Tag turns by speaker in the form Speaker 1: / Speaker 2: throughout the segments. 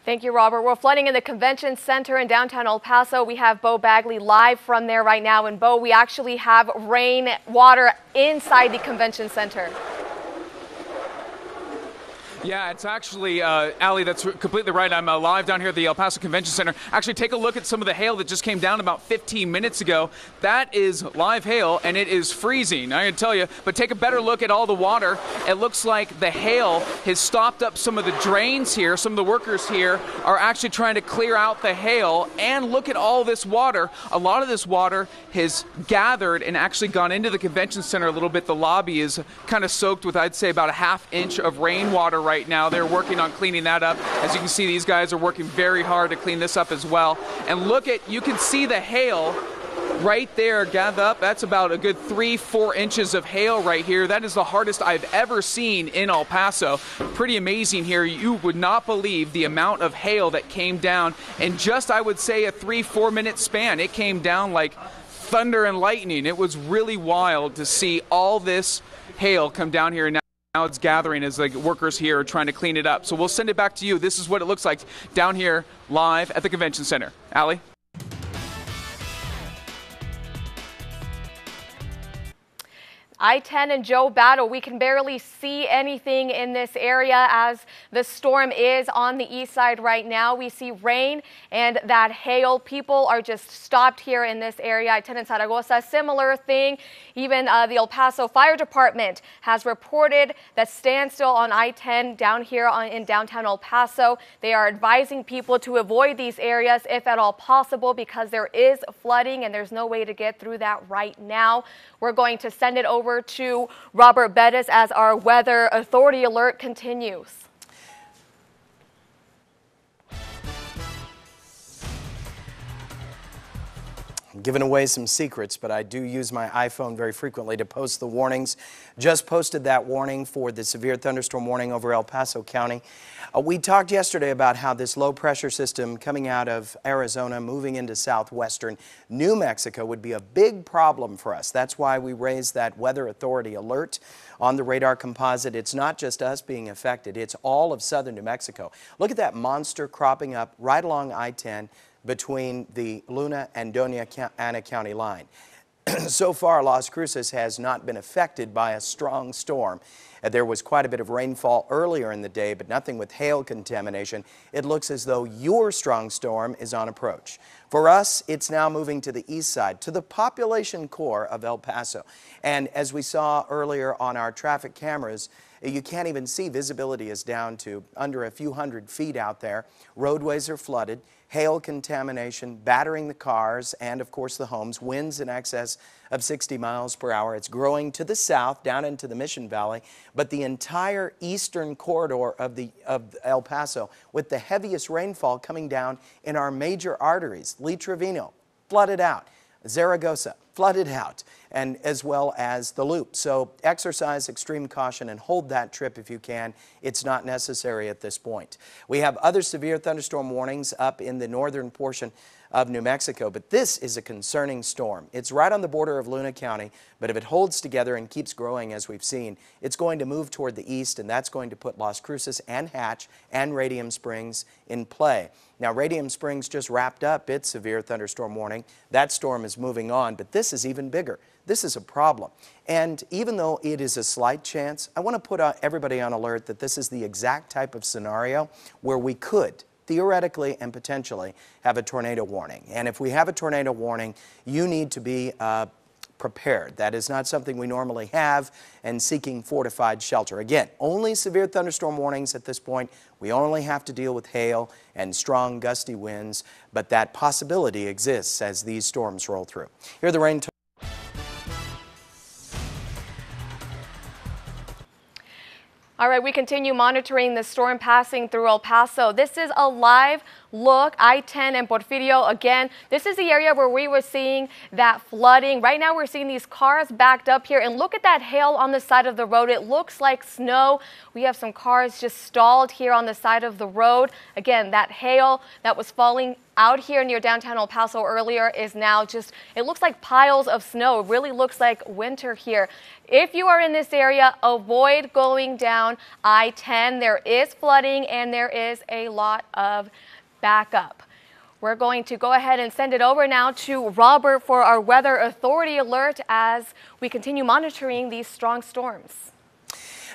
Speaker 1: Thank you, Robert. We're flooding in the convention center in downtown El Paso. We have Bo Bagley live from there right now. And Bo, we actually have rain water inside the convention center.
Speaker 2: Yeah, it's actually, Allie, that's completely right. I'm live down here at the El Paso Convention Center. Actually, take a look at some of the hail that just came down about 15 minutes ago. That is live hail, and it is freezing, I can tell you. But take a better look at all the water. It looks like the hail has stopped up some of the drains here. Some of the workers here are actually trying to clear out the hail. And look at all this water. A lot of this water has gathered and actually gone into the convention center a little bit. The lobby is kind of soaked with, I'd say, about a ½ inch of rainwater right now. They're working on cleaning that up. As you can see, these guys are working very hard to clean this up as well. And look at, you can see the hail right there gathered up. That's about a good 3-4 inches of hail right here. That is the hardest I've ever seen in El Paso. Pretty amazing here. You would not believe the amount of hail that came down in just, I would say, a 3-4 minute span. It came down like thunder and lightning. It was really wild to see all this hail come down here. Now it's gathering as the workers here are trying to clean it up. So we'll send it back to you. This is what it looks like down here live at the convention center. Allie?
Speaker 1: I-10 and Joe Battle, we can barely see anything in this area as the storm is on the east side right now. We see rain and that hail. People are just stopped here in this area. I-10 in Zaragoza, similar thing. Even the El Paso Fire Department has reported that standstill on I-10 down here in downtown El Paso. They are advising people to avoid these areas if at all possible because there is flooding and there's no way to get through that right now. We're going to send it over to Robert Bettis as our weather authority alert continues.
Speaker 3: I'm giving away some secrets, but I do use my iPhone very frequently to post the warnings. Just posted that warning for the severe thunderstorm warning over El Paso County. We talked yesterday about how this low pressure system coming out of Arizona moving into southwestern New Mexico would be a big problem for us. That's why we raised that weather authority alert on the radar composite. It's not just us being affected, it's all of southern New Mexico. Look at that monster cropping up right along I-10 between the Luna and Doña Ana County line. So far, Las Cruces has not been affected by a strong storm. There was quite a bit of rainfall earlier in the day, but nothing with hail contamination. It looks as though your strong storm is on approach. For us, it's now moving to the east side, to the population core of El Paso. And as we saw earlier on our traffic cameras, you can't even see. Visibility is down to under a few hundred feet out there. Roadways are flooded. Hail contamination, battering the cars and, of course, the homes. Winds in excess of 60 miles per hour. It's growing to the south, down into the Mission Valley. But the entire eastern corridor of El Paso, with the heaviest rainfall coming down in our major arteries. Lee Trevino, flooded out. Zaragoza, flooded out, and as well as the Loop. So exercise extreme caution and hold that trip if you can. It's not necessary at this point. We have other severe thunderstorm warnings up in the northern portion of New Mexico, but this is a concerning storm. It's right on the border of Luna County, but if it holds together and keeps growing as we've seen, it's going to move toward the east, and that's going to put Las Cruces and Hatch and Radium Springs in play. Now, Radium Springs just wrapped up its severe thunderstorm warning. That storm is moving on, but this is even bigger. This is a problem. And even though it is a slight chance, I want to put everybody on alert that this is the exact type of scenario where we could theoretically and potentially have a tornado warning. And if we have a tornado warning, you need to be prepared. That is not something we normally have, and seeking fortified shelter. Again, only severe thunderstorm warnings at this point. We only have to deal with hail and strong gusty winds, but that possibility exists as these storms roll through. Here are the rain.
Speaker 1: All right, we continue monitoring the storm passing through El Paso. This is a live look, I-10 and Porfirio. Again, this is the area where we were seeing that flooding. Right now we're seeing these cars backed up here, and look at that hail on the side of the road. It looks like snow. We have some cars just stalled here on the side of the road. Again, that hail that was falling out here near downtown El Paso earlier is now just, it looks like piles of snow. It really looks like winter here. If you are in this area, avoid going down I-10. There is flooding and there is a lot of backup. We're going to go ahead and send it over now to Robert for our weather authority alert as we continue monitoring these strong storms.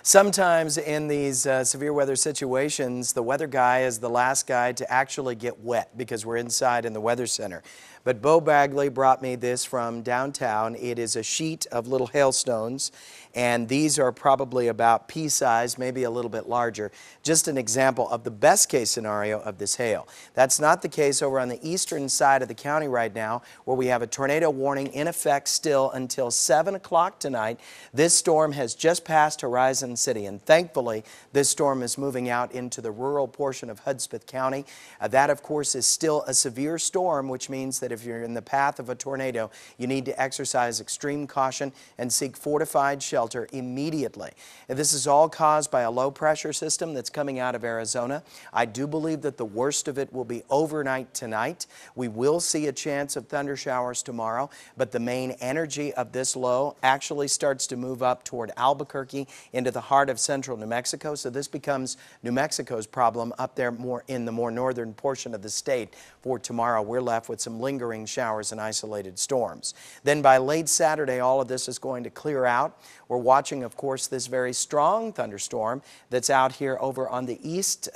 Speaker 3: Sometimes in these severe weather situations, the weather guy is the last guy to actually get wet because we're inside in the weather center. But Bo Bagley brought me this from downtown. It is a sheet of little hailstones, and these are probably about pea size, maybe a little bit larger. Just an example of the best case scenario of this hail. That's not the case over on the eastern side of the county right now, where we have a tornado warning in effect still until 7 o'clock tonight. This storm has just passed Horizon City, and thankfully this storm is moving out into the rural portion of Hudspeth County. That, of course, is still a severe storm, which means that if you're in the path of a tornado, you need to exercise extreme caution and seek fortified shelter immediately. And this is all caused by a low pressure system that's coming out of Arizona. I do believe that the worst of it will be overnight tonight. We will see a chance of thunder showers tomorrow, but the main energy of this low actually starts to move up toward Albuquerque into the heart of central New Mexico. So this becomes New Mexico's problem up there more in the more northern portion of the state. For tomorrow, we're left with some lingering showers and isolated storms. Then by late Saturday, all of this is going to clear out. We're watching, of course, this very strong thunderstorm that's out here over on the east,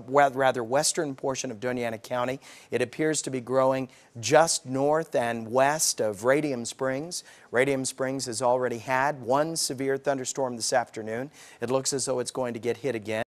Speaker 3: rather western portion of Doña Ana County. It appears to be growing just north and west of Radium Springs. Radium Springs has already had one severe thunderstorm this afternoon. It looks as though it's going to get hit again.